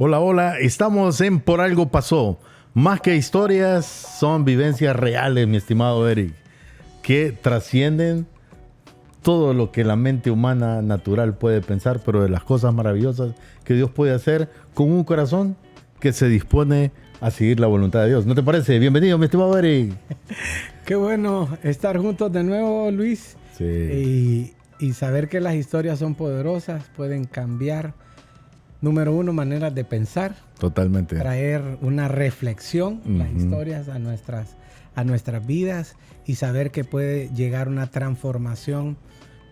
Hola, hola, estamos en Por Algo Pasó. Más que historias, son vivencias reales, mi estimado Eric, que trascienden todo lo que la mente humana natural puede pensar, pero de las cosas maravillosas que Dios puede hacer con un corazón que se dispone a seguir la voluntad de Dios. ¿No te parece? Bienvenido, mi estimado Eric. Qué bueno estar juntos de nuevo, Luis, Sí, y saber que las historias son poderosas, pueden cambiar, número uno, maneras de pensar, totalmente. traer una reflexión, las Ujú. historias a nuestras vidas y saber que puede llegar una transformación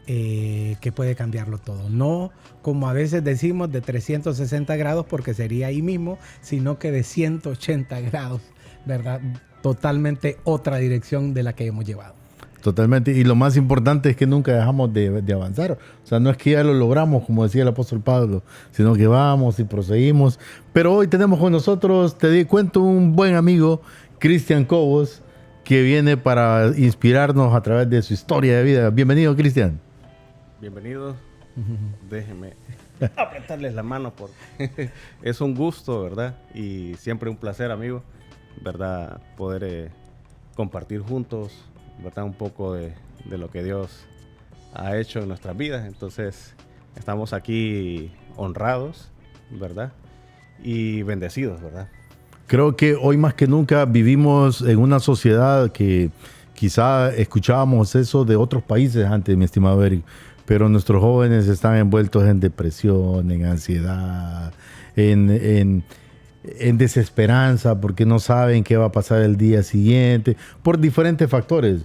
que puede cambiarlo todo. No como a veces decimos de 360 grados porque sería ahí mismo, sino que de 180 grados, ¿verdad? Totalmente otra dirección de la que hemos llevado. Totalmente. Y lo más importante es que nunca dejamos de avanzar. O sea, no es que ya lo logramos, como decía el apóstol Pablo, sino que vamos y proseguimos. Pero hoy tenemos con nosotros, cuento, un buen amigo, Cristian Cobos, que viene para inspirarnos a través de su historia de vida. Bienvenido, Cristian. Bienvenidos, déjenme apretarles la mano porque es un gusto, ¿verdad? Y siempre un placer, amigo, ¿verdad? Poder compartir juntos, ¿verdad? Un poco de lo que Dios ha hecho en nuestras vidas. Entonces, estamos aquí honrados, ¿verdad? Y bendecidos, ¿verdad? Creo que hoy más que nunca vivimos en una sociedad que quizá escuchábamos eso de otros países antes, mi estimado Eric, pero nuestros jóvenes están envueltos en depresión, en ansiedad, en desesperanza porque no saben qué va a pasar el día siguiente, por diferentes factores.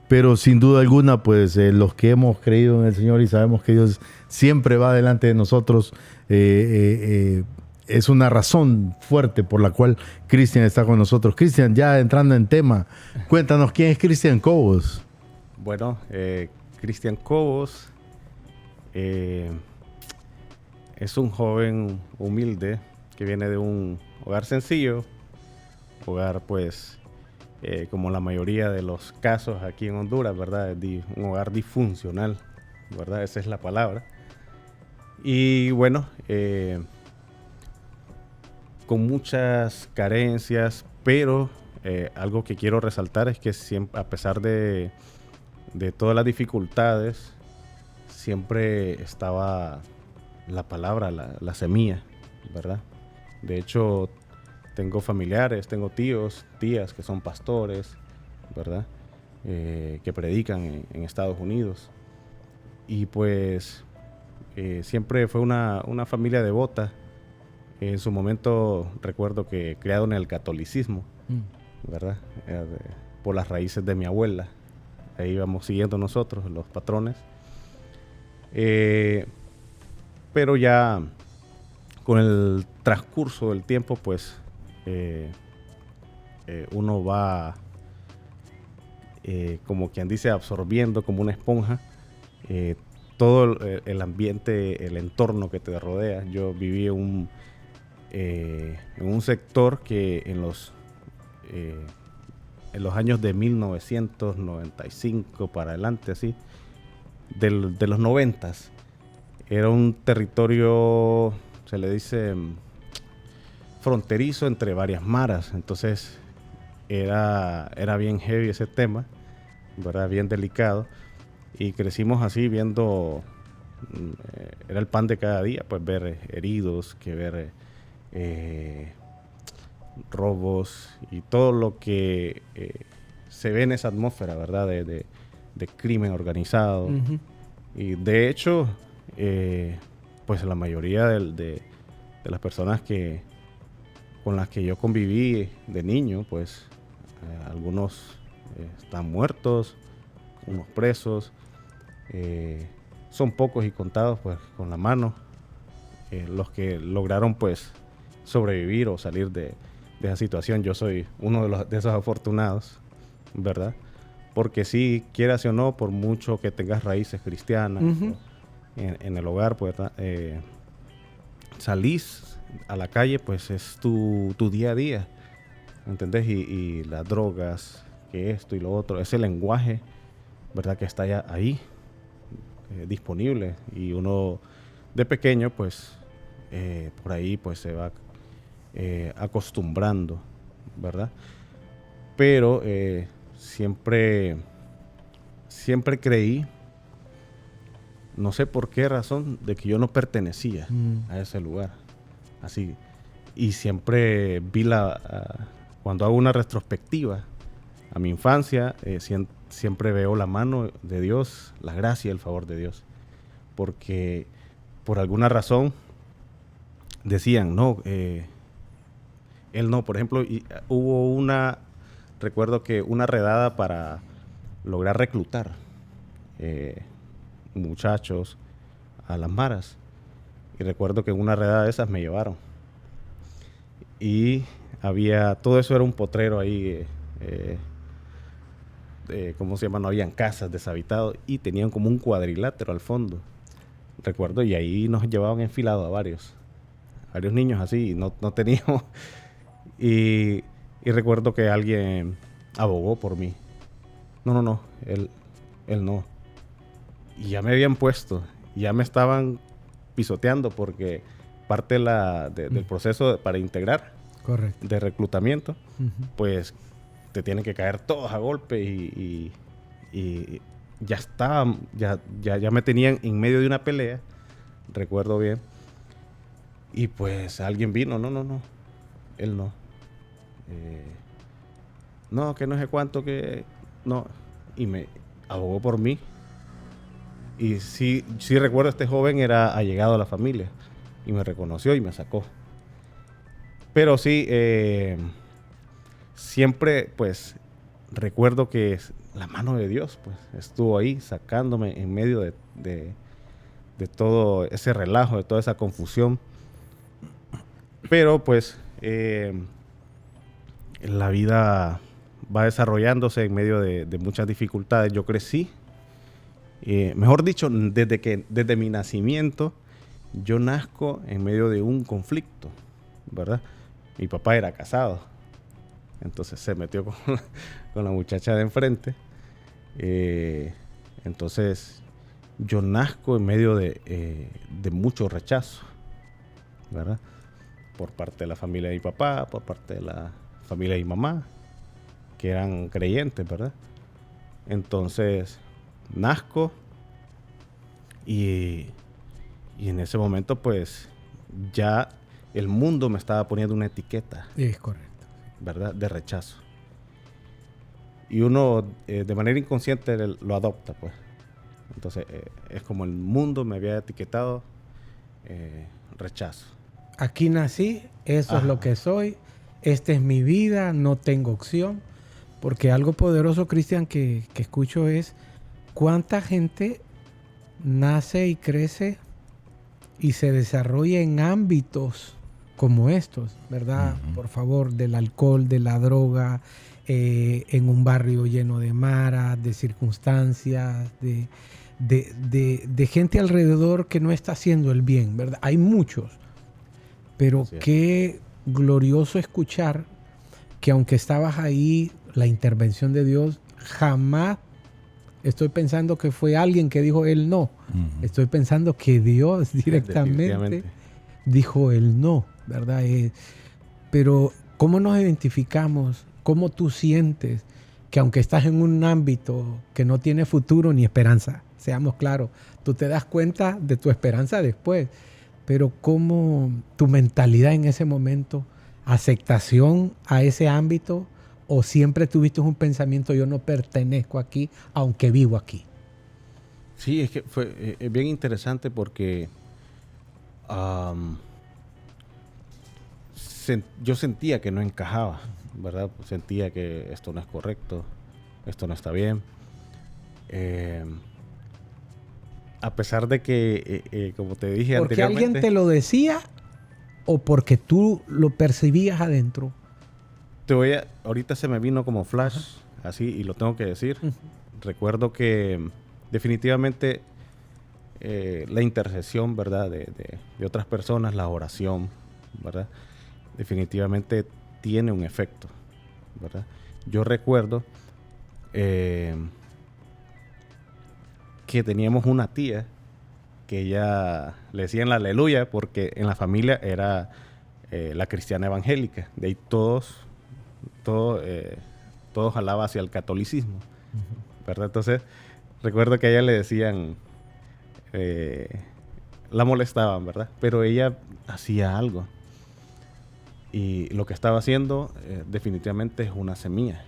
Pero sin duda alguna, pues los que hemos creído en el Señor y sabemos que Dios siempre va delante de nosotros, es una razón fuerte por la cual Cristian está con nosotros. Cristian, ya entrando en tema, cuéntanos quién es Cristian Cobos. Bueno, Cristian Cobos es un joven humilde que viene de un hogar sencillo, hogar pues como la mayoría de los casos aquí en Honduras, ¿verdad? Un hogar disfuncional, ¿verdad? Esa es la palabra. Y bueno, con muchas carencias, pero algo que quiero resaltar es que siempre, a pesar de todas las dificultades, siempre estaba la palabra, la semilla, ¿verdad? De hecho, tengo familiares, tengo tíos, tías que son pastores, ¿verdad? Que predican en Estados Unidos. Y pues siempre fue una familia devota. En su momento recuerdo que criado en el catolicismo, ¿verdad? Por las raíces de mi abuela. Ahí íbamos siguiendo nosotros, los patrones. Pero ya con el transcurso del tiempo, pues uno va, como quien dice, absorbiendo como una esponja todo el ambiente, el entorno que te rodea. Yo viví en un sector que en los años de 1995 para adelante, así, de los 90s, era un territorio, se le dice, fronterizo entre varias maras. Entonces era bien heavy ese tema, ¿verdad? Bien delicado. Y crecimos así viendo, era el pan de cada día, pues ver heridos, que ver robos y todo lo que se ve en esa atmósfera, ¿verdad? De crimen organizado. Y de hecho, pues la mayoría de las personas con las que yo conviví de niño, pues algunos están muertos, unos presos. Son pocos y contados pues con la mano los que lograron pues sobrevivir o salir de esa situación. Yo soy uno de esos afortunados, ¿verdad? Porque si quieras o no, por mucho que tengas raíces cristianas en el hogar, pues salís a la calle, pues es tu día a día, ¿entendés? Y las drogas, que esto y lo otro, ese lenguaje, ¿verdad? Que está ya ahí, disponible. Y uno de pequeño, pues por ahí pues se va acostumbrando, ¿verdad? Pero siempre creí, no sé por qué razón, de que yo no pertenecía a ese lugar. Así. Y siempre vi cuando hago una retrospectiva a mi infancia, siempre veo la mano de Dios, la gracia y el favor de Dios. Porque por alguna razón decían, no, él no. Por ejemplo, recuerdo que una redada para lograr reclutar muchachos a las maras. Y recuerdo que en una redada de esas me llevaron. Y todo eso era un potrero ahí, ¿cómo se llama? No habían casas, deshabitados, y tenían como un cuadrilátero al fondo. Recuerdo, y ahí nos llevaban enfilados a varios niños así, y no teníamos. Y recuerdo que alguien abogó por mí. No, él no. Y ya me habían puesto, ya me estaban pisoteando porque parte del proceso para integrar, correcto, de reclutamiento, pues te tienen que caer todos a golpe y ya estaban, ya me tenían en medio de una pelea, recuerdo bien, y pues alguien vino, no, él no. No, que no sé cuánto, que no, y me abogó por mí. Y sí recuerdo, este joven era allegado a la familia y me reconoció y me sacó. Pero sí, siempre pues recuerdo que la mano de Dios pues estuvo ahí sacándome en medio de todo ese relajo, de toda esa confusión. Pero pues la vida va desarrollándose en medio de muchas dificultades. Yo crecí, mejor dicho, desde mi nacimiento, yo nazco en medio de un conflicto, ¿verdad? Mi papá era casado, entonces se metió con la muchacha de enfrente. Entonces yo nazco en medio de mucho rechazo, ¿verdad? Por parte de la familia de mi papá, por parte de la familia de mi mamá, que eran creyentes, ¿verdad? Entonces nazco y en ese momento pues ya el mundo me estaba poniendo una etiqueta. Es correcto. ¿Verdad? De rechazo. Y uno de manera inconsciente lo adopta, pues. Entonces es como el mundo me había etiquetado rechazo. Aquí nací, eso es lo que soy, esta es mi vida, no tengo opción. Porque algo poderoso, Cristian, que escucho es cuánta gente nace y crece y se desarrolla en ámbitos como estos, ¿verdad? Por favor, del alcohol, de la droga, en un barrio lleno de maras, de circunstancias, de gente alrededor que no está haciendo el bien, ¿verdad? Hay muchos, pero sí, qué glorioso escuchar que aunque estabas ahí, la intervención de Dios, jamás estoy pensando que fue alguien que dijo él no. Estoy pensando que Dios directamente dijo el no, ¿verdad? Pero ¿cómo nos identificamos? ¿Cómo tú sientes que aunque estás en un ámbito que no tiene futuro ni esperanza, seamos claros, tú te das cuenta de tu esperanza después, pero cómo tu mentalidad en ese momento, aceptación a ese ámbito, o siempre tuviste un pensamiento, yo no pertenezco aquí, aunque vivo aquí? Sí, es que fue bien interesante porque yo sentía que no encajaba, ¿verdad? Sentía que esto no es correcto, esto no está bien. A pesar de que, como te dije anteriormente... ¿Porque alguien te lo decía o porque tú lo percibías adentro? Ahorita se me vino como flash, así, y lo tengo que decir. Recuerdo que definitivamente la intercesión, ¿verdad? De otras personas, la oración, ¿verdad? Definitivamente tiene un efecto, ¿verdad? Yo recuerdo que teníamos una tía que ella le decían la aleluya porque en la familia era la cristiana evangélica. De ahí todos jalaba hacia el catolicismo, ¿verdad? Entonces, recuerdo que a ella le decían, la molestaban, ¿verdad? Pero ella hacía algo. Y lo que estaba haciendo definitivamente es una semilla.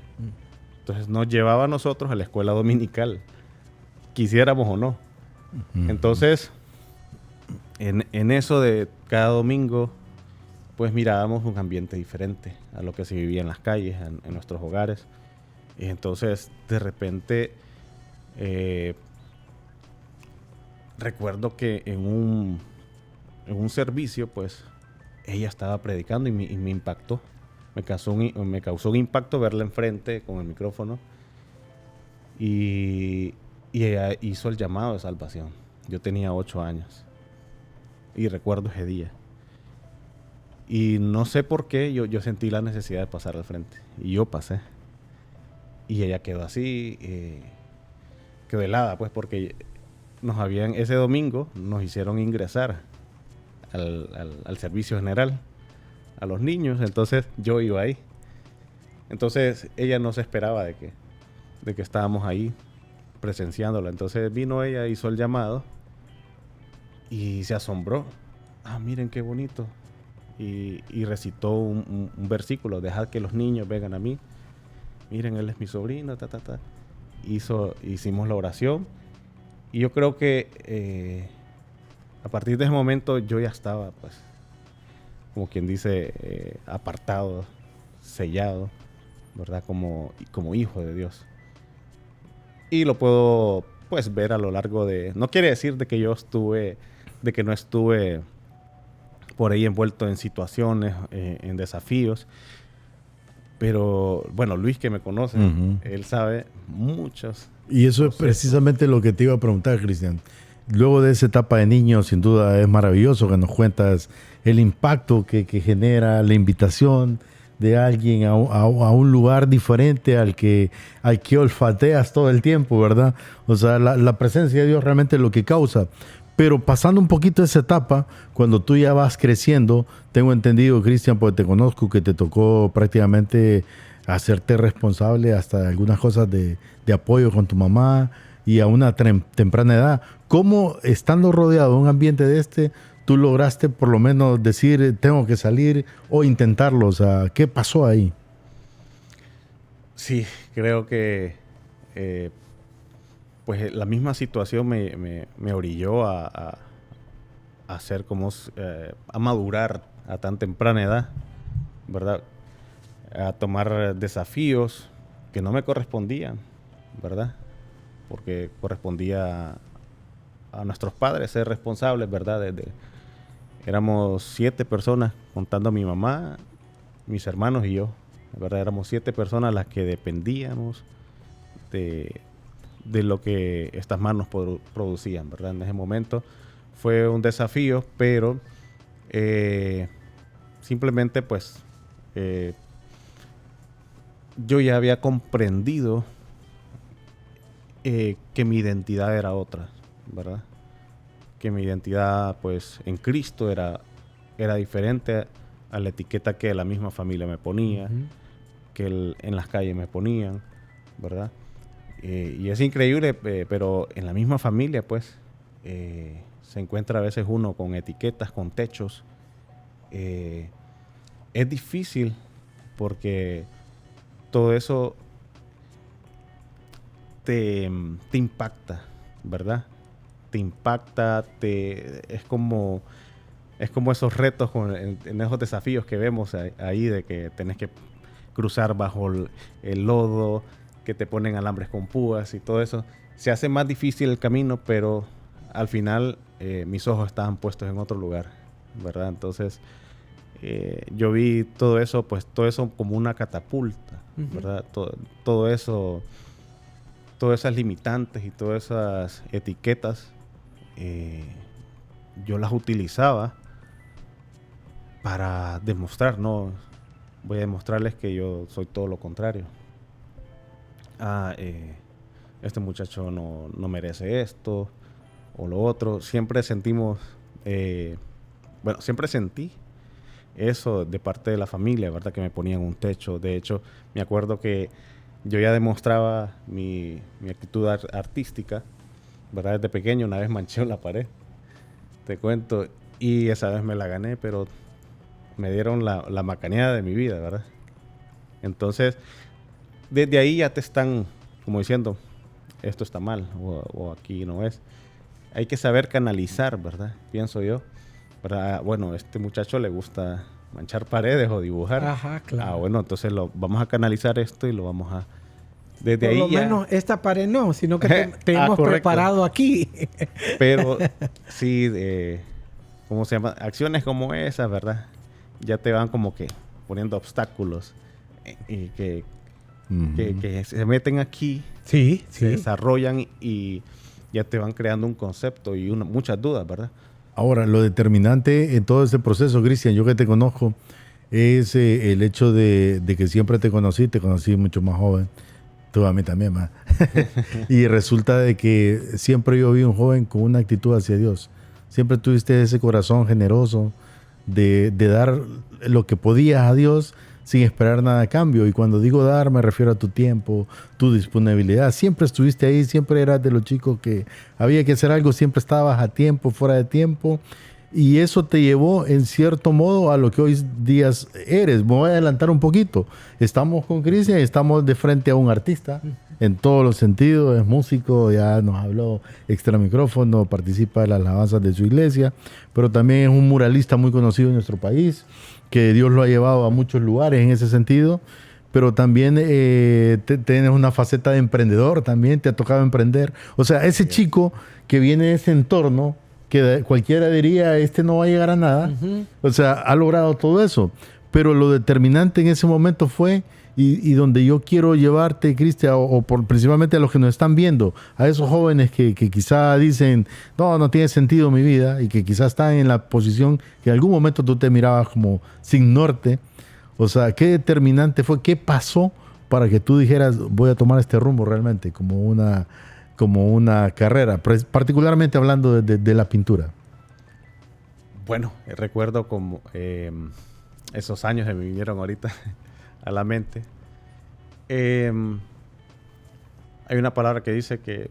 Entonces nos llevaba a nosotros a la escuela dominical, quisiéramos o no. Entonces, en eso de cada domingo, pues mirábamos un ambiente diferente a lo que se vivía en las calles, en nuestros hogares. Y entonces, de repente, recuerdo que en un servicio, pues, ella estaba predicando y me impactó. Me causó un impacto verla enfrente con el micrófono. Y ella hizo el llamado de salvación. Yo tenía 8 años. Y recuerdo ese día. Y no sé por qué yo sentí la necesidad de pasar al frente. Y yo pasé. Y ella quedó así, quedó helada, pues, porque ese domingo nos hicieron ingresar al servicio general, a los niños. Entonces yo iba ahí. Entonces ella no se esperaba de que estábamos ahí presenciándola. Entonces vino ella, hizo el llamado y se asombró. Miren qué bonito. Y recitó un versículo: dejad que los niños vengan a mí. Miren, él es mi sobrino, Hicimos la oración. Y yo creo que a partir de ese momento yo ya estaba, pues, como quien dice, apartado, sellado, ¿verdad? Como hijo de Dios. Y lo puedo, pues, ver a lo largo de... No quiere decir de que no estuve por ahí envuelto en situaciones, en desafíos. Pero, bueno, Luis, que me conoce, él sabe muchos. Y eso es precisamente lo que te iba a preguntar, Cristian. Luego de esa etapa de niño, sin duda es maravilloso que nos cuentas el impacto que genera la invitación de alguien a un lugar diferente al que olfateas todo el tiempo, ¿verdad? O sea, la presencia de Dios realmente es lo que causa. Pero pasando un poquito esa etapa, cuando tú ya vas creciendo, tengo entendido, Cristian, porque te conozco, que te tocó prácticamente hacerte responsable hasta de algunas cosas de apoyo con tu mamá y a una temprana edad. ¿Cómo, estando rodeado de un ambiente de tú lograste por lo menos decir, tengo que salir o intentarlo? O sea, ¿qué pasó ahí? Sí, creo que pues la misma situación me orilló a hacer a madurar a tan temprana edad, ¿verdad? A tomar desafíos que no me correspondían, ¿verdad? Porque correspondía a nuestros padres ser responsables, ¿verdad? Éramos 7 personas, contando a mi mamá, mis hermanos y yo, ¿verdad? Éramos 7 personas las que dependíamos de lo que estas manos producían, ¿verdad? En ese momento fue un desafío, pero simplemente, pues, yo ya había comprendido que mi identidad era otra, ¿verdad? Que mi identidad, pues, en Cristo era diferente a la etiqueta que la misma familia me ponía, que en las calles me ponían, ¿verdad? Y es increíble, pero en la misma familia, pues, se encuentra a veces uno con etiquetas, con techos. Es difícil porque todo eso te impacta, ¿verdad? Te impacta, es como esos retos en esos desafíos que vemos ahí, de que tenés que cruzar bajo el lodo, que te ponen alambres con púas y todo eso. Se hace más difícil el camino, pero al final mis ojos estaban puestos en otro lugar, ¿verdad? Entonces yo vi todo eso como una catapulta, ¿verdad? Todo eso, todas esas limitantes y todas esas etiquetas, yo las utilizaba para demostrar, ¿no? Voy a demostrarles que yo soy todo lo contrario. Este muchacho no merece esto o lo otro. Siempre sentí eso de parte de la familia, ¿verdad? Que me ponían un techo. De hecho, me acuerdo que yo ya demostraba mi actitud artística, ¿verdad? Desde pequeño una vez manché la pared, te cuento, y esa vez me la gané, pero me dieron la macaneada de mi vida, ¿verdad? Entonces, desde ahí ya te están como diciendo, esto está mal o aquí no es. Hay que saber canalizar, ¿verdad? Pienso yo. ¿Verdad? Bueno, a este muchacho le gusta manchar paredes o dibujar. Ajá, claro. Bueno, entonces vamos a canalizar esto y lo vamos a... Desde Por ahí lo ya... menos esta pared no, sino que te hemos correcto. preparado aquí. Pero sí, ¿cómo se llama? Acciones como esas, ¿verdad? Ya te van como que poniendo obstáculos y que se meten aquí, Sí, se desarrollan y ya te van creando un concepto y muchas dudas, ¿verdad? Ahora, lo determinante en todo este proceso, Cristian, yo que te conozco, es el hecho de que siempre te conocí mucho más joven. Tú a mí también, más. Y resulta de que siempre yo vi un joven con una actitud hacia Dios. Siempre tuviste ese corazón generoso de dar lo que podías a Dios sin esperar nada a cambio. Y cuando digo dar, me refiero a tu tiempo, tu disponibilidad. Siempre estuviste ahí, siempre eras de los chicos que había que hacer algo, siempre estabas a tiempo, fuera de tiempo. Y eso te llevó, en cierto modo, a lo que hoy días eres. Me voy a adelantar un poquito. Estamos con Cristian y estamos de frente a un artista en todos los sentidos. Es músico, ya nos habló extra micrófono, participa de las alabanzas de su iglesia, pero también es un muralista muy conocido en nuestro país, que Dios lo ha llevado a muchos lugares en ese sentido. Pero también tienes una faceta de emprendedor, también te ha tocado emprender. O sea, ese chico que viene de ese entorno, que cualquiera diría, este no va a llegar a nada. O sea, ha logrado todo eso. Pero lo determinante en ese momento fue, y donde yo quiero llevarte, Cristian, principalmente a los que nos están viendo, a esos jóvenes que quizá dicen, no tiene sentido mi vida, y que quizás están en la posición que en algún momento tú te mirabas como sin norte. O sea, ¿qué determinante fue? ¿Qué pasó para que tú dijeras, voy a tomar este rumbo realmente como una carrera, particularmente hablando de la pintura? Bueno, recuerdo como esos años que me vinieron ahorita a la mente. Hay una palabra que dice que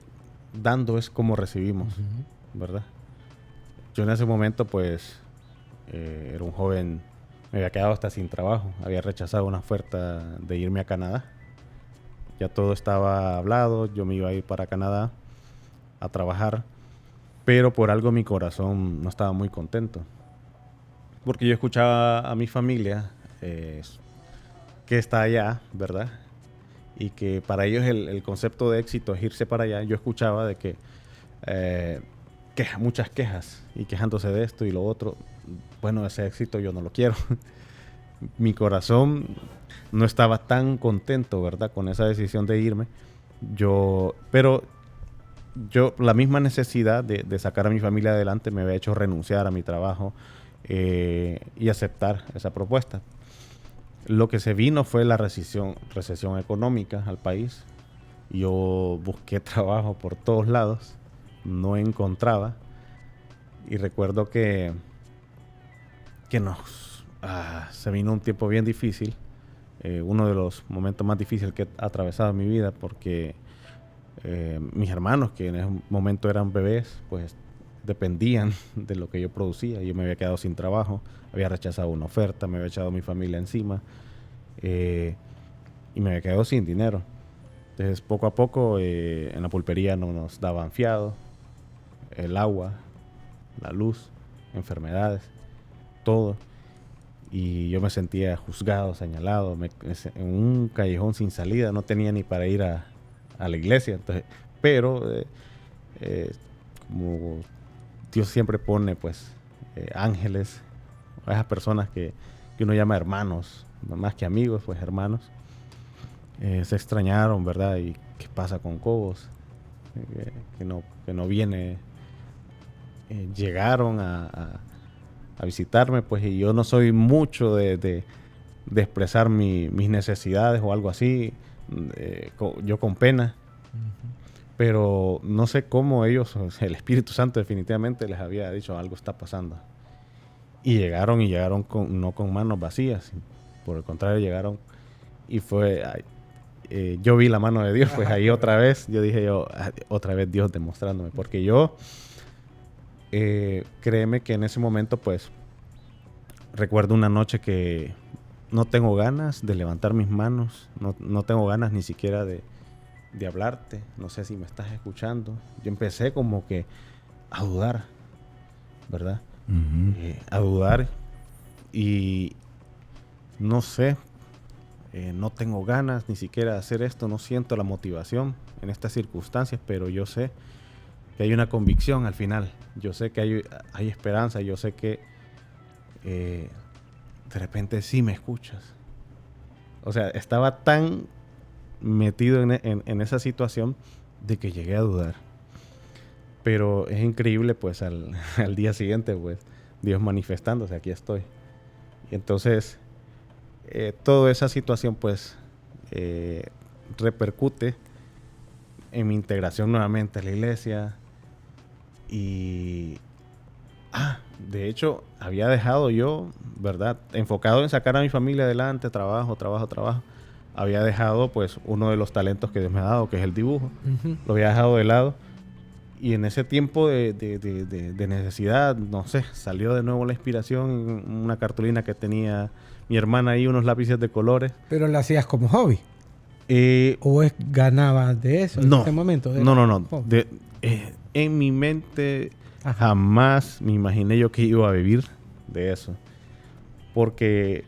dando es como recibimos, ¿verdad? Yo en ese momento pues era un joven, me había quedado hasta sin trabajo, había rechazado una oferta de irme a Canadá. Ya todo estaba hablado, yo me iba a ir para Canadá a trabajar, pero por algo mi corazón no estaba muy contento. Porque yo escuchaba a mi familia que está allá, ¿verdad? Y que para ellos el concepto de éxito es irse para allá. Yo escuchaba de que muchas quejas y quejándose de esto y lo otro. Bueno, ese éxito yo no lo quiero. Mi corazón no estaba tan contento, ¿verdad? Con esa decisión de irme. Pero la misma necesidad de sacar a mi familia adelante me había hecho renunciar a mi trabajo y aceptar esa propuesta. Lo que se vino fue la recesión económica al país. Yo busqué trabajo por todos lados, no encontraba. Y recuerdo que se vino un tiempo bien difícil, uno de los momentos más difíciles que he atravesado en mi vida, porque mis hermanos, que en ese momento eran bebés, pues dependían de lo que yo producía. Yo me había quedado sin trabajo, había rechazado una oferta, me había echado a mi familia encima y me había quedado sin dinero. Entonces, poco a poco, en la pulpería no nos daban fiado, el agua, la luz, enfermedades, todo. Y yo me sentía juzgado, señalado, en un callejón sin salida, no tenía ni para ir a la iglesia. Entonces, pero como Dios siempre pone pues ángeles, a esas personas que uno llama hermanos, más que amigos, pues hermanos, se extrañaron, ¿verdad? ¿Y qué pasa con Cobos? Que no viene. Llegaron a visitarme, pues, y yo no soy mucho de expresar mis necesidades o algo así, yo con pena. Pero no sé cómo ellos, el Espíritu Santo definitivamente les había dicho, algo está pasando. Y llegaron no con manos vacías, por el contrario, llegaron y fue... yo vi la mano de Dios, pues ahí otra vez, yo dije otra vez Dios demostrándome, porque yo, créeme que en ese momento, pues, recuerdo una noche que no tengo ganas de levantar mis manos, no tengo ganas ni siquiera de hablarte, no sé si me estás escuchando. Yo empecé como que a dudar, ¿verdad? A dudar y no sé, no tengo ganas ni siquiera de hacer esto, no siento la motivación en estas circunstancias, pero yo sé que hay una convicción al final, yo sé que hay esperanza, yo sé que de repente sí me escuchas. O sea, estaba tan metido en esa situación de que llegué a dudar. Pero es increíble, pues, al día siguiente, pues, Dios manifestándose, aquí estoy. Y entonces, toda esa situación, pues, repercute en mi integración nuevamente a la iglesia. Y, de hecho, había dejado yo, ¿verdad? Enfocado en sacar a mi familia adelante, trabajo. Había dejado, pues, uno de los talentos que Dios me ha dado, que es el dibujo. Lo había dejado de lado. Y en ese tiempo de necesidad, no sé, salió de nuevo la inspiración, una cartulina que tenía mi hermana ahí, unos lápices de colores. ¿Pero lo hacías como hobby? ¿O ganabas de eso en ese momento? No. En mi mente jamás me imaginé yo que iba a vivir de eso. Porque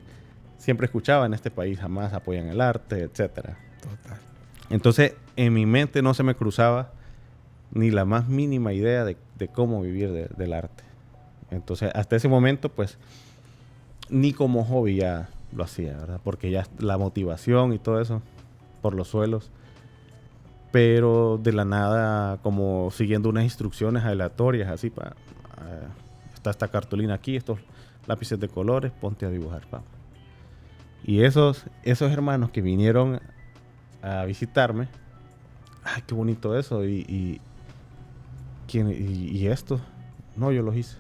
siempre escuchaba en este país, jamás apoyan el arte, etcétera. Total. Entonces, en mi mente no se me cruzaba ni la más mínima idea de cómo vivir del arte. Entonces, hasta ese momento, pues, ni como hobby ya lo hacía, ¿verdad? Porque ya la motivación y todo eso por los suelos. Pero de la nada, como siguiendo unas instrucciones aleatorias, así, está esta cartulina aquí, estos lápices de colores, ponte a dibujar, papá. Y esos hermanos que vinieron a visitarme, ay, qué bonito eso, y esto, no, yo los hice.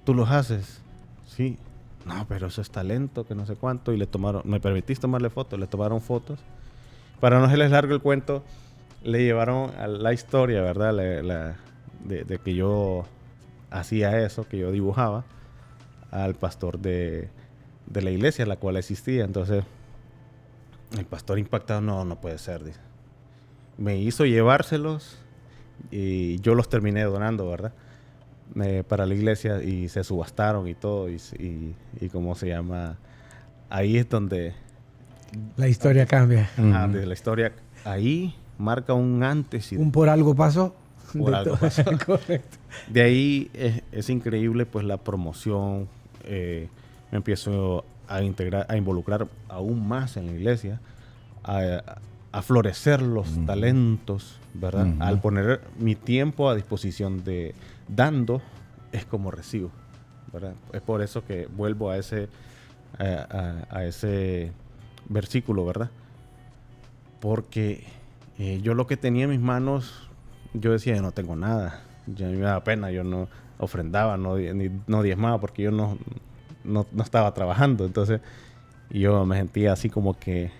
¿Tú los haces? Sí. No, pero eso es talento, que no sé cuánto. Y me permitís tomarle fotos, le tomaron fotos. Para no hacerles largo el cuento, le llevaron a la historia, ¿verdad? De que yo hacía eso, que yo dibujaba, al pastor de la iglesia a la cual asistía. Entonces, el pastor impactado, no puede ser, dice. Me hizo llevárselos y yo los terminé donando, ¿verdad? Para la iglesia y se subastaron y todo. Y ¿cómo se llama? Ahí es donde... La historia cambia. De la historia, ahí marca un antes y... Un por algo pasó. Por algo pasó. Correcto. De ahí es increíble, pues, la promoción. Me empiezo a involucrar aún más en la iglesia, a florecer los talentos, ¿verdad? Al poner mi tiempo a disposición de dando, es como recibo, ¿verdad? Es por eso que vuelvo a ese versículo, ¿verdad? Porque yo lo que tenía en mis manos, yo decía, yo no tengo nada. Ya a mí me daba pena, yo no ofrendaba, no diezmaba, porque yo no estaba trabajando. Entonces, yo me sentía así como que...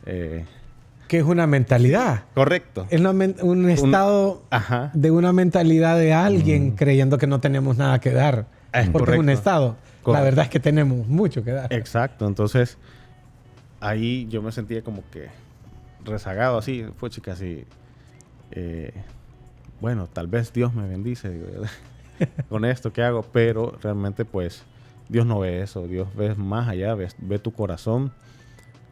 que es una mentalidad. Correcto. Es un estado de una mentalidad de alguien creyendo que no tenemos nada que dar. Porque correcto. Es un estado. Correcto. La verdad es que tenemos mucho que dar. Exacto. Entonces, ahí yo me sentía como que rezagado así. Fue chica así. Bueno, tal vez Dios me bendice digo, con esto que hago. Pero realmente, pues, Dios no ve eso. Dios ve más allá. Ve tu corazón.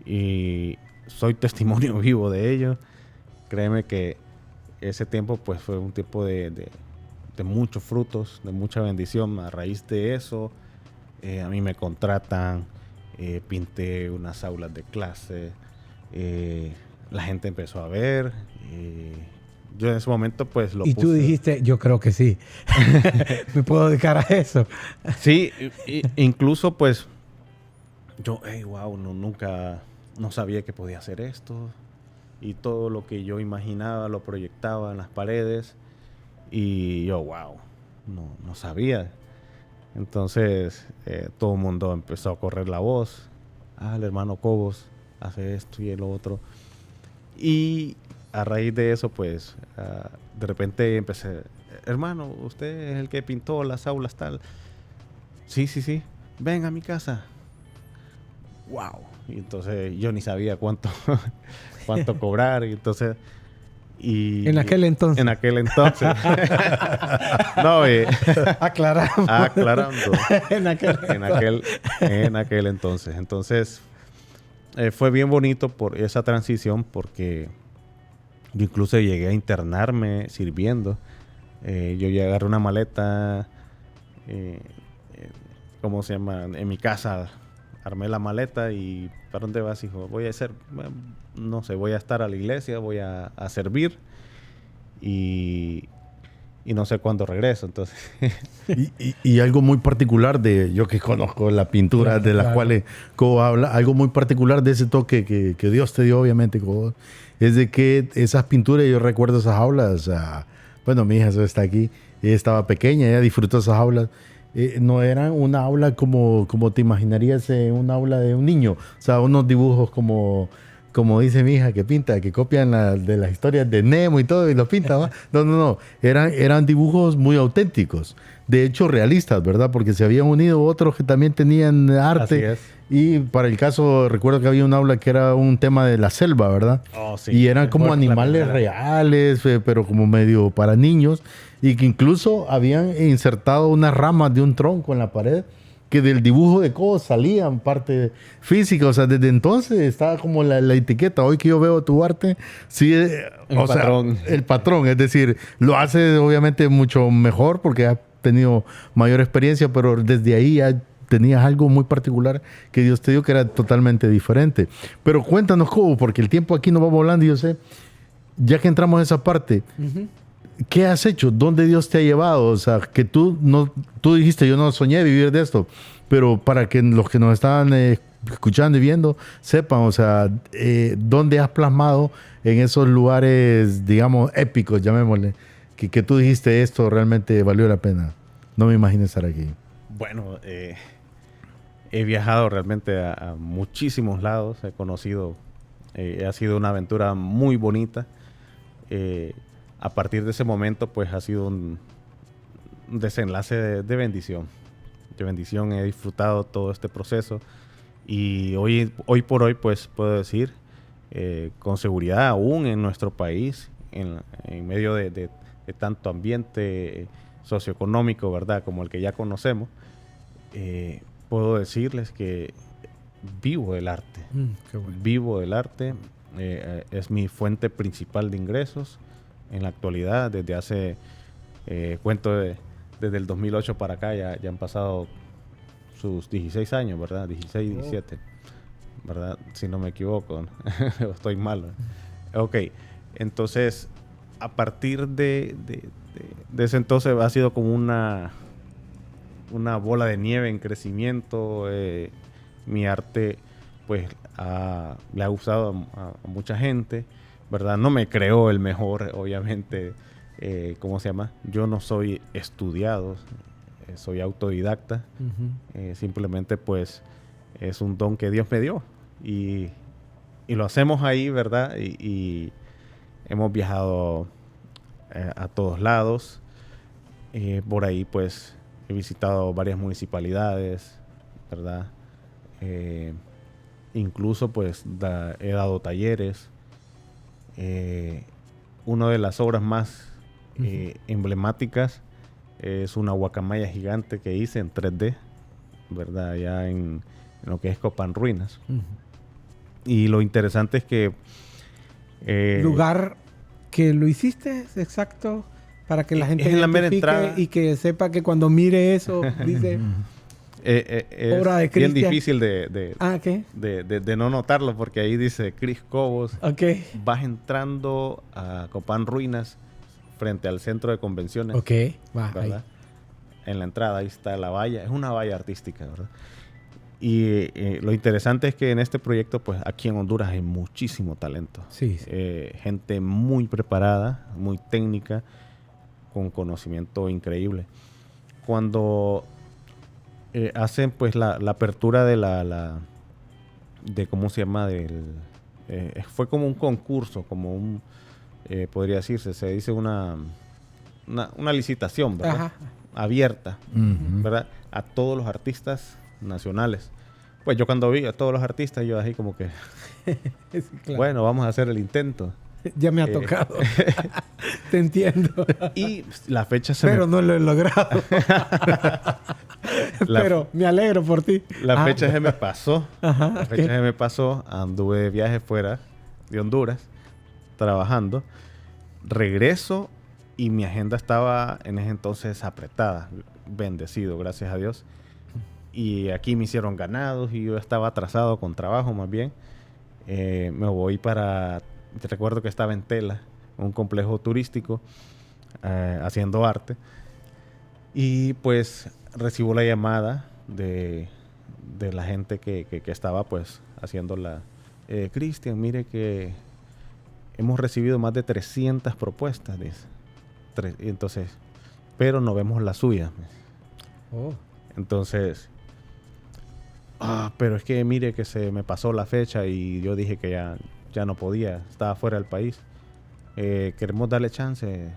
Y... soy testimonio vivo de ello. Créeme que ese tiempo pues fue un tiempo de muchos frutos, de mucha bendición. A raíz de eso, a mí me contratan, pinté unas aulas de clase, la gente empezó a ver. Yo en ese momento pues lo puse. Y tú dijiste, yo creo que sí. Me puedo dedicar a eso. Sí, incluso pues yo, wow, no sabía que podía hacer esto. Y todo lo que yo imaginaba lo proyectaba en las paredes. Y yo, wow, no sabía. Entonces, todo el mundo empezó a correr la voz. El hermano Cobos hace esto y el otro. Y a raíz de eso, pues, de repente empecé, hermano, usted es el que pintó las aulas tal. Sí, ven a mi casa. Wow. Y entonces yo ni sabía cuánto cobrar. Y entonces... En aquel entonces. No, aclarando. En aquel entonces. Entonces, fue bien bonito por esa transición, porque yo incluso llegué a internarme sirviendo. Yo llegué a agarrar una maleta, ¿cómo se llama? En mi casa armé la maleta y ¿para dónde vas, hijo? Voy a hacer, no sé, voy a estar a la iglesia, voy a servir y no sé cuándo regreso. Entonces y algo muy particular de, yo que conozco la pintura de las cuales Cobo habla, algo muy particular de ese toque que Dios te dio, obviamente, Cobo, es de que esas pinturas, yo recuerdo esas aulas, bueno, mi hija está aquí, ella estaba pequeña, ella disfrutó esas aulas. No eran una aula como te imaginarías un aula de un niño. O sea, unos dibujos como dice mi hija, que pinta, que copian de las historias de Nemo y todo, y los pinta, ¿va? No. Eran dibujos muy auténticos. De hecho, realistas, ¿verdad? Porque se habían unido otros que también tenían arte. Así es. Y para el caso, recuerdo que había un aula que era un tema de la selva, ¿verdad? Oh, sí. Y eran como animales reales, pero como medio para niños. Y que incluso habían insertado unas ramas de un tronco en la pared que del dibujo de Cobo salían parte física. O sea, desde entonces estaba como la etiqueta. Hoy que yo veo tu arte, sí, el patrón. Es decir, lo hace obviamente mucho mejor porque has tenido mayor experiencia, pero desde ahí ya tenías algo muy particular que Dios te dio que era totalmente diferente. Pero cuéntanos, Cobo, porque el tiempo aquí nos va volando y yo sé, ya que entramos en esa parte, ¿qué has hecho? ¿Dónde Dios te ha llevado? O sea, que tú dijiste, yo no soñé vivir de esto, pero para que los que nos estaban escuchando y viendo sepan, o sea, ¿dónde has plasmado en esos lugares, digamos, épicos, llamémosle, que tú dijiste esto realmente valió la pena? No me imagino estar aquí. Bueno, he viajado realmente a muchísimos lados, he conocido, ha sido una aventura muy bonita. A partir de ese momento, pues ha sido un desenlace de bendición. De bendición, he disfrutado todo este proceso y hoy por hoy, pues puedo decir con seguridad, aún en nuestro país, en medio de tanto ambiente socioeconómico, ¿verdad?, como el que ya conocemos, puedo decirles que vivo del arte. Qué bueno. Vivo del arte, es mi fuente principal de ingresos. En la actualidad, desde hace, desde el 2008 para acá, ya han pasado sus 16 años, ¿verdad? 16, 17, ¿verdad? Si no me equivoco, ¿no? Estoy mal, ¿no? Ok, entonces, a partir de ese entonces ha sido como una bola de nieve en crecimiento. Mi arte, pues, le ha gustado a mucha gente, ¿verdad? No me creo el mejor, obviamente. ¿Cómo se llama? Yo no soy estudiado, soy autodidacta. Simplemente, pues, es un don que Dios me dio. Y lo hacemos ahí, ¿verdad? Y hemos viajado a todos lados. Por ahí, pues, he visitado varias municipalidades, ¿verdad? Incluso, pues, he dado talleres. Una de las obras más emblemáticas es una guacamaya gigante que hice en 3D, ¿verdad? Allá en lo que es Copán Ruinas. Y lo interesante es que... lugar que lo hiciste, exacto, para que la gente es en la mera entrada y que sepa que cuando mire eso, dice... obra de bien Cristian. difícil ¿qué? de no notarlo, porque ahí dice Cris Cobos. Okay. Vas entrando a Copán Ruinas frente al centro de convenciones. Ok, va ahí. En la entrada ahí está la valla. Es una valla artística, ¿verdad? Y lo interesante es que en este proyecto, pues aquí en Honduras hay muchísimo talento. Sí. Gente muy preparada, muy técnica, con conocimiento increíble. Cuando hacen pues la apertura de de cómo se llama, fue como un concurso, como un, podría decirse, se dice una licitación, ¿verdad? Ajá. Abierta, Ujú. ¿verdad? A todos los artistas nacionales. Pues yo cuando vi a todos los artistas, yo así como que, Sí, claro. bueno, vamos a hacer el intento. Ya me ha tocado. Te entiendo. Y la fecha se Pero no lo he logrado. La- Pero me alegro por ti. La Ah, fecha se me pasó. Ajá, La fecha se me pasó. Anduve de viaje fuera de Honduras, trabajando. Regreso y mi agenda estaba en ese entonces apretada. Bendecido, gracias a Dios. Y aquí me hicieron ganados y yo estaba atrasado con trabajo más bien. Me voy para... Te recuerdo que estaba en Tela, un complejo turístico, haciendo arte. Y pues recibo la llamada de la gente que estaba pues haciendo Cristian, mire que hemos recibido más de 300 propuestas, dice. Y entonces, pero no vemos la suya. oh, Entonces, pero es que mire que se me pasó la fecha y yo dije que ya no podía, estaba fuera del país. Queremos darle chance,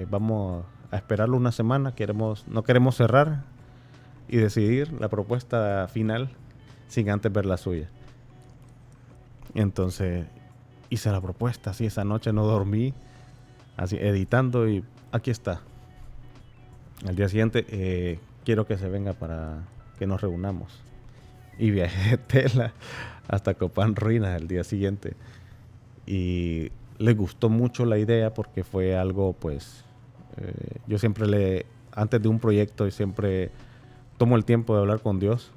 vamos a esperarlo una semana, no queremos cerrar y decidir la propuesta final sin antes ver la suya. Entonces hice la propuesta, así esa noche no dormí, así editando y aquí está. Al día siguiente quiero que se venga para que nos reunamos. Y viajé de Tela hasta Copán Ruinas el día siguiente. Y les gustó mucho la idea porque fue algo, pues, yo siempre antes de un proyecto, siempre tomo el tiempo de hablar con Dios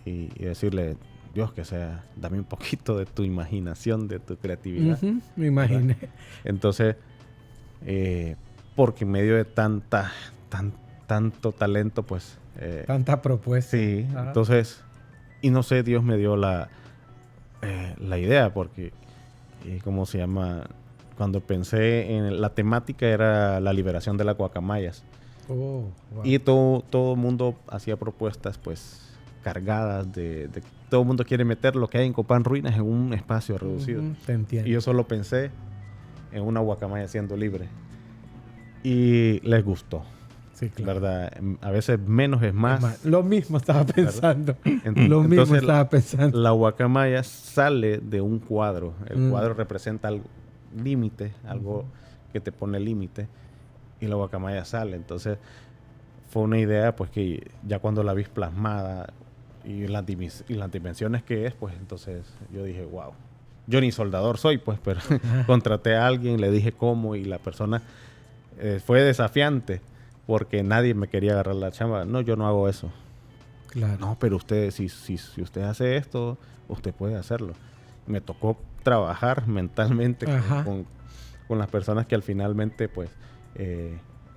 y decirle, Dios, que sea, dame un poquito de tu imaginación, de tu creatividad. ujú, me imaginé. Entonces, porque en medio de tanto talento, pues... Tanta propuesta. sí, Ajá. entonces, y no sé, Dios me dio la idea, porque, ¿cómo se llama? Cuando pensé en la temática era la liberación de las guacamayas. Oh, wow. Y todo el mundo hacía propuestas, pues, cargadas todo el mundo quiere meter lo que hay en Copán Ruinas en un espacio reducido. Ujú, te entiendo. Y yo solo pensé en una guacamaya siendo libre. Y les gustó, Sí, claro. ¿verdad? A veces menos es más. Lo mismo estaba pensando. Lo mismo Entonces, estaba pensando. la guacamaya sale de un cuadro. El Mm. cuadro representa algo límite, algo que te pone límite. Y la guacamaya sale. Entonces, fue una idea, pues, que ya cuando la vi plasmada y las dimensiones que es, pues, entonces yo dije, wow. Yo ni soldador soy, pues, pero contraté a alguien, le dije cómo y la persona fue desafiante porque nadie me quería agarrar la chamba. No, yo no hago eso. Claro. No, pero usted, si usted hace esto, usted puede hacerlo. Me tocó trabajar mentalmente Ajá. con las personas que al finalmente, pues,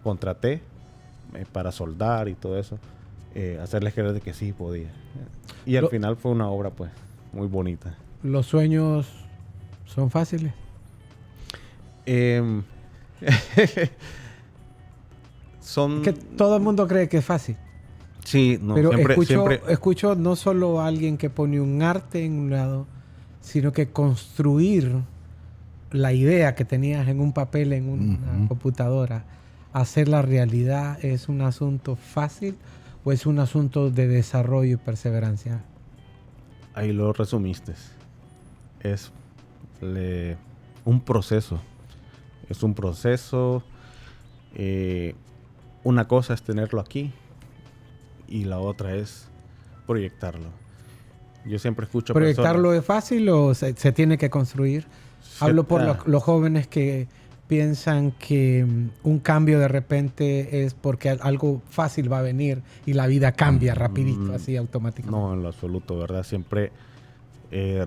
contraté para soldar y todo eso. Hacerles creer de que sí podía. Y al final fue una obra, pues, muy bonita. ¿Los sueños son fáciles? Son... Que todo el mundo cree que es fácil. Sí, no, Pero siempre... escucho no solo a alguien que pone un arte en un lado, sino que construir la idea que tenías en un papel, en una computadora, hacerla realidad, ¿es un asunto fácil o es un asunto de desarrollo y perseverancia? Ahí lo resumiste. Es un proceso. Es un proceso. Una cosa es tenerlo aquí y la otra es proyectarlo. Yo siempre escucho ¿Proyectarlo personas, es fácil o se tiene que construir? Hablo por los jóvenes que piensan que un cambio de repente es porque algo fácil va a venir y la vida cambia rapidito, así automáticamente. No, en lo absoluto, ¿verdad? Siempre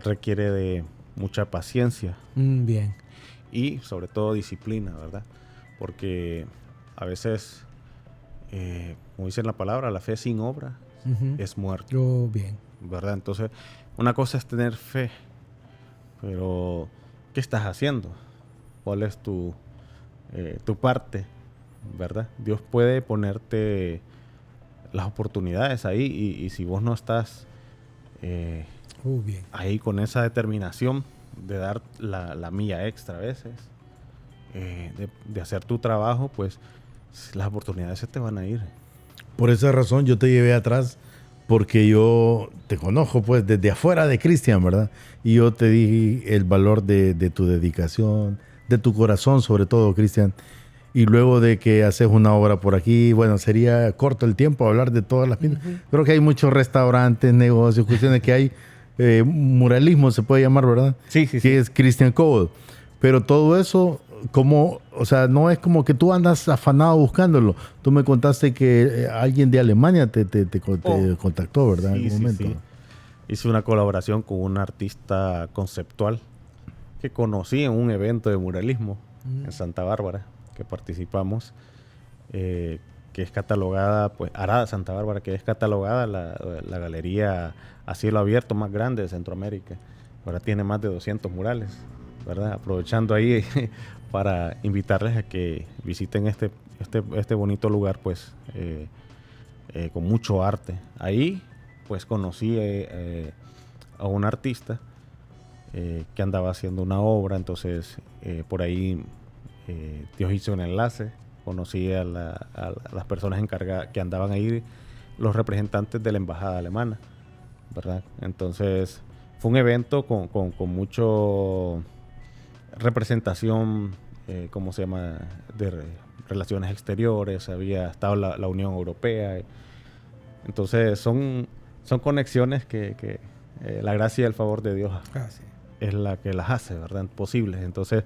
requiere de mucha paciencia Bien. y sobre todo disciplina, ¿verdad? Porque a veces, como dice la palabra, la fe sin obra es muerta, Bien. ¿verdad? Entonces, una cosa es tener fe, pero ¿qué estás haciendo? ¿Cuál es tu parte? ¿Verdad? Dios puede ponerte las oportunidades ahí y si vos no estás bien. ahí con esa determinación de dar la milla extra a veces, de hacer tu trabajo, pues las oportunidades se te van a ir. Por esa razón yo te llevé atrás, porque yo te conozco pues desde afuera de Cristian, ¿verdad? Y yo te di el valor de tu dedicación, de tu corazón sobre todo, Cristian. Y luego de que haces una obra por aquí, bueno, sería corto el tiempo hablar de todas las pintas. Creo que hay muchos restaurantes, negocios, cuestiones que hay, muralismo se puede llamar, ¿verdad? Sí, sí, Que sí. es Christian Cole. Pero todo eso, como, o sea, no es como que tú andas afanado buscándolo. Tú me contaste que alguien de Alemania te contactó, ¿verdad? Sí, En algún sí, momento. sí. Hice una colaboración con un artista conceptual que conocí en un evento de muralismo en Santa Bárbara, que participamos, que es catalogada, pues Arada Santa Bárbara, que es catalogada la galería a cielo abierto más grande de Centroamérica. Ahora tiene más de 200 murales, ¿verdad? Aprovechando ahí para invitarles a que visiten este bonito lugar, pues con mucho arte. Ahí pues conocí a un artista que andaba haciendo una obra, entonces por ahí Dios hizo un enlace, conocí a las personas encargadas que andaban ahí, los representantes de la embajada alemana, ¿verdad? Entonces fue un evento con mucho representación, ¿cómo se llama?, de relaciones exteriores, había estado la Unión Europea. Entonces son conexiones que la gracia y el favor de Dios es la que las hace, ¿verdad?, posibles. Entonces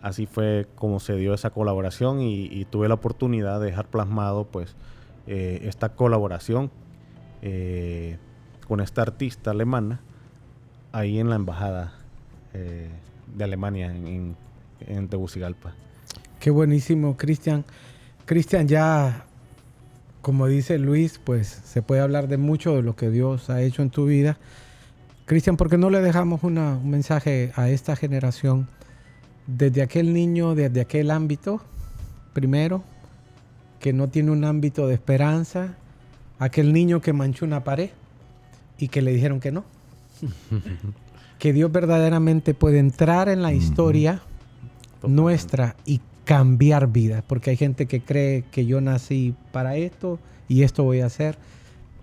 así fue como se dio esa colaboración y tuve la oportunidad de dejar plasmado pues esta colaboración con esta artista alemana ahí en la embajada de Alemania en Tegucigalpa. Qué buenísimo, Cristian. Cristian, ya como dice Luis, pues se puede hablar de mucho de lo que Dios ha hecho en tu vida. Cristian, ¿por qué no le dejamos un mensaje a esta generación desde aquel niño, desde aquel ámbito, primero, que no tiene un ámbito de esperanza, aquel niño que manchó una pared y que le dijeron que no? Que Dios verdaderamente puede entrar en la historia nuestra y cambiar vidas, porque hay gente que cree que yo nací para esto y esto voy a hacer,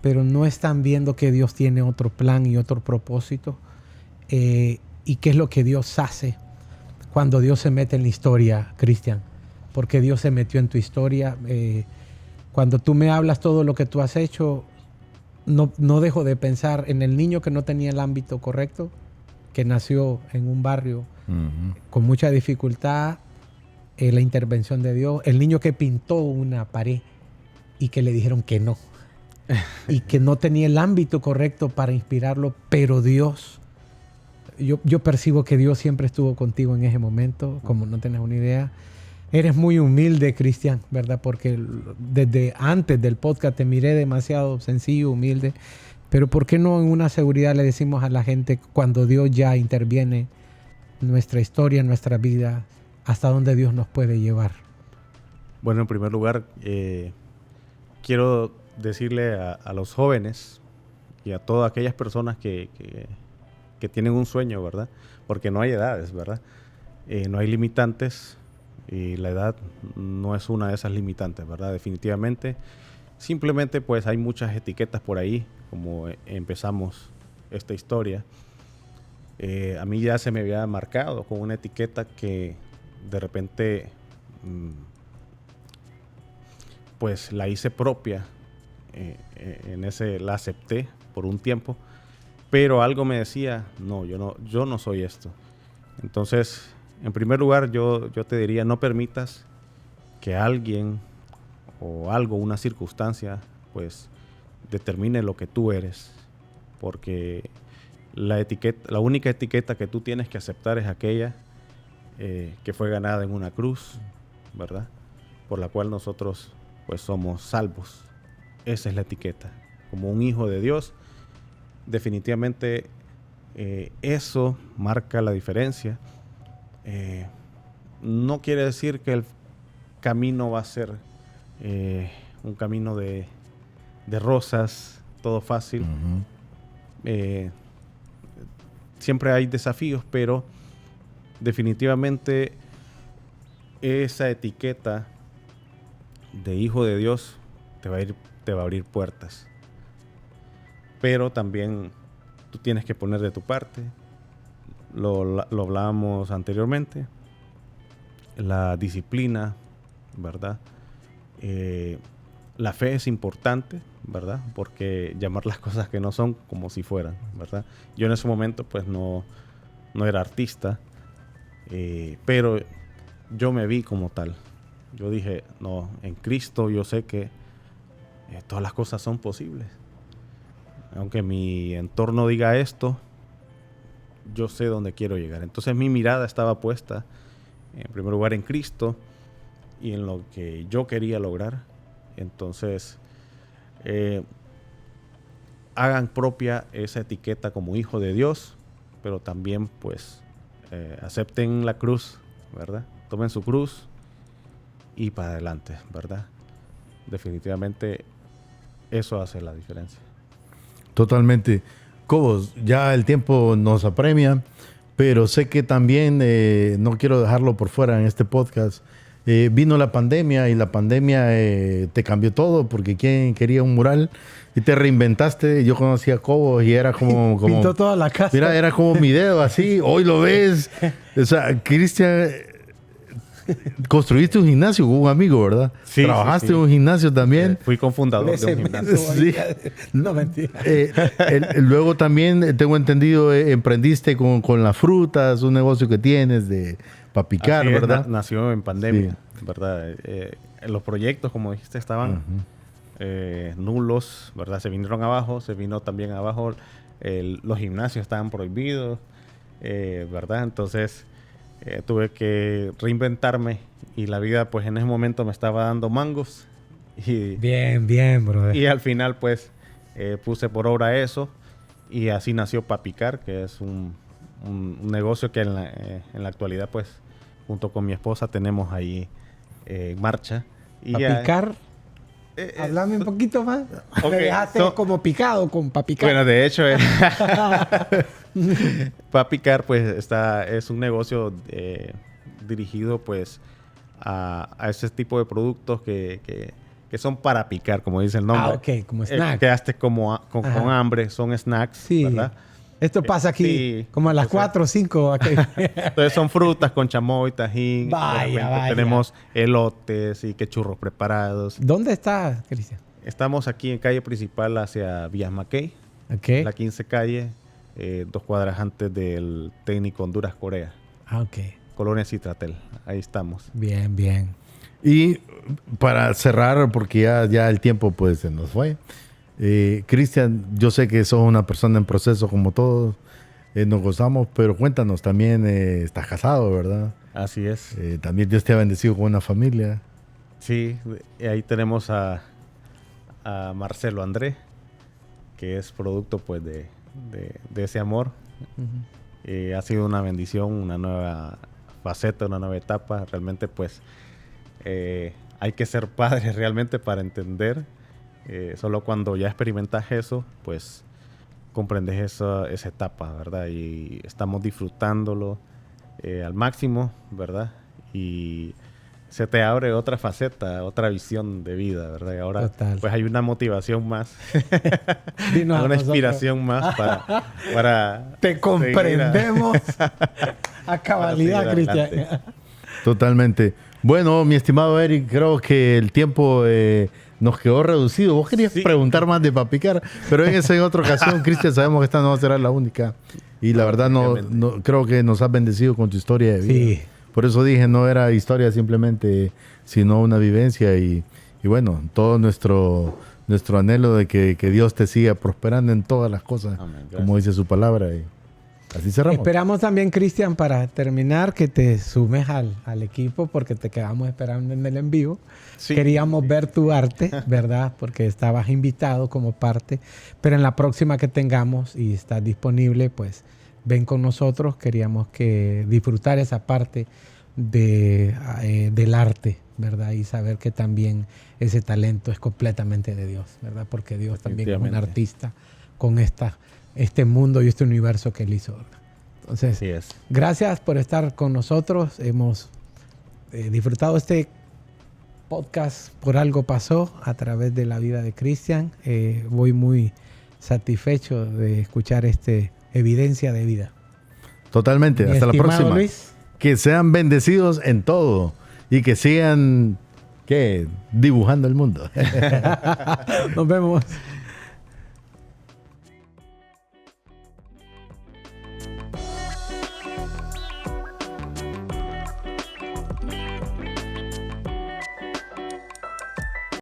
pero no están viendo que Dios tiene otro plan y otro propósito, y qué es lo que Dios hace cuando Dios se mete en la historia, Cristian, porque Dios se metió en tu historia. Cuando tú me hablas todo lo que tú has hecho, no dejo de pensar en el niño que no tenía el ámbito correcto, que nació en un barrio con mucha dificultad, la intervención de Dios, el niño que pintó una pared y que le dijeron que no, y que no tenía el ámbito correcto para inspirarlo, pero Dios, yo percibo que Dios siempre estuvo contigo en ese momento, como no tenés una idea. Eres muy humilde, Cristian, ¿verdad? Porque desde antes del podcast te miré demasiado sencillo, humilde. Pero ¿por qué no en una seguridad le decimos a la gente cuando Dios ya interviene en nuestra historia, en nuestra vida, hasta dónde Dios nos puede llevar? Bueno, en primer lugar, quiero decirle a los jóvenes y a todas aquellas personas que tienen un sueño, ¿verdad? Porque no hay edades, ¿verdad? No hay limitantes y la edad no es una de esas limitantes, ¿verdad? Definitivamente. Simplemente pues hay muchas etiquetas por ahí, como empezamos esta historia. A mí ya se me había marcado con una etiqueta que de repente pues la hice propia, la acepté por un tiempo, pero algo me decía, no, yo no soy esto. Entonces, en primer lugar, yo te diría, no permitas que alguien o algo, una circunstancia, pues determine lo que tú eres, porque la única etiqueta que tú tienes que aceptar es aquella que fue ganada en una cruz, ¿verdad? Por la cual nosotros pues somos salvos. Esa es la etiqueta. Como un hijo de Dios, definitivamente eso marca la diferencia. No quiere decir que el camino va a ser un camino de de rosas, todo fácil. Siempre hay desafíos, pero definitivamente esa etiqueta de hijo de Dios te va a abrir puertas. Pero también tú tienes que poner de tu parte. Lo hablábamos anteriormente. La disciplina, ¿verdad? La fe es importante, ¿verdad? Porque llamar las cosas que no son como si fueran, ¿verdad? Yo en ese momento pues no era artista, pero yo me vi como tal. Yo dije, no, en Cristo yo sé que todas las cosas son posibles. Aunque mi entorno diga esto, yo sé dónde quiero llegar. Entonces mi mirada estaba puesta, en primer lugar, en Cristo y en lo que yo quería lograr. Entonces, hagan propia esa etiqueta como hijo de Dios, pero también, pues, acepten la cruz, ¿verdad? Tomen su cruz y para adelante, ¿verdad? Definitivamente, eso hace la diferencia. Totalmente. Cobos, ya el tiempo nos apremia, pero sé que también, no quiero dejarlo por fuera en este podcast, vino la pandemia y la pandemia te cambió todo porque ¿quién quería un mural? Y te reinventaste. Yo conocí a Cobos y era como pintó toda la casa. Mira, era como mi dedo así. Hoy lo ves. O sea, Cristian, construiste un gimnasio con un amigo, ¿verdad? Sí, Trabajaste sí. en un gimnasio también. Fui cofundador de un gimnasio. Sí. No, mentira. Luego también, tengo entendido, emprendiste con las frutas, un negocio que tienes para picar, Así es, ¿verdad? nació en pandemia, ¿verdad? Los proyectos, como dijiste, estaban nulos, ¿verdad? Se vinieron abajo, se vino también abajo. Los gimnasios estaban prohibidos, ¿verdad? Entonces tuve que reinventarme y la vida, pues en ese momento me estaba dando mangos. Bien, brother. Y al final, pues, puse por obra eso y así nació Papicar, que es un negocio que en la actualidad, pues, junto con mi esposa tenemos ahí en marcha. Y Papicar, háblame un poquito más. Okay, Me dejaste como picado con Papicar. Bueno, de hecho, Papicar, pues, es un negocio dirigido, pues, a ese tipo de productos que son para picar, como dice el nombre. Ok, como snack. Quedaste con hambre, son snacks, sí. ¿verdad? Esto pasa aquí Sí. como a las 4 o 5. Okay. Entonces son frutas con chamoy, tajín. Vaya. Tenemos elotes y que churros preparados. ¿Dónde está, Cristian? Estamos aquí en calle principal hacia Villas Mackey, Okay. la 15 calle, 2 cuadras antes del técnico Honduras Corea. Ok. Colonia Citratel. Ahí estamos. Bien. Y para cerrar, porque ya el tiempo pues se nos fue. Cristian, yo sé que sos una persona en proceso como todos, nos gozamos, pero cuéntanos, también estás casado, ¿verdad? Así es. También Dios te ha bendecido con una familia. Sí, ahí tenemos a Marcelo André, que es producto pues de ese amor. Ha sido una bendición, una nueva faceta, una nueva etapa. Realmente pues hay que ser padre realmente para entender. Solo cuando ya experimentas eso, pues comprendes esa etapa, ¿verdad? Y estamos disfrutándolo al máximo, ¿verdad? Y se te abre otra faceta, otra visión de vida, ¿verdad? Y ahora pues hay una motivación más, una inspiración más para te comprendemos a cabalidad, Cristian. Totalmente. Bueno, mi estimado Eric, creo que el tiempo nos quedó reducido. Vos querías preguntar más de Papicar, pero en otra ocasión, Cristian, sabemos que esta no va a ser la única. Y la verdad, no creo que nos has bendecido con tu historia de vida. Sí. Por eso dije, no era historia simplemente, sino una vivencia. Y bueno, todo nuestro anhelo de que Dios te siga prosperando en todas las cosas, como dice su palabra. Y así cerramos. Esperamos también, Cristian, para terminar, que te sumes al equipo, porque te quedamos esperando en el en vivo. Sí. Queríamos ver tu arte, ¿verdad? Porque estabas invitado como parte. Pero en la próxima que tengamos y estás disponible, pues ven con nosotros. Queríamos que disfrutar esa parte del arte ¿verdad? Y saber que también ese talento es completamente de Dios, ¿verdad? Porque Dios también es un artista con este mundo y este universo que Él hizo. Entonces, gracias por estar con nosotros. Hemos disfrutado este podcast Por Algo Pasó a través de la vida de Cristian. Voy muy satisfecho de escuchar evidencia de vida. Totalmente. Hasta la próxima. Luis. Que sean bendecidos en todo y que sigan dibujando el mundo. Nos vemos.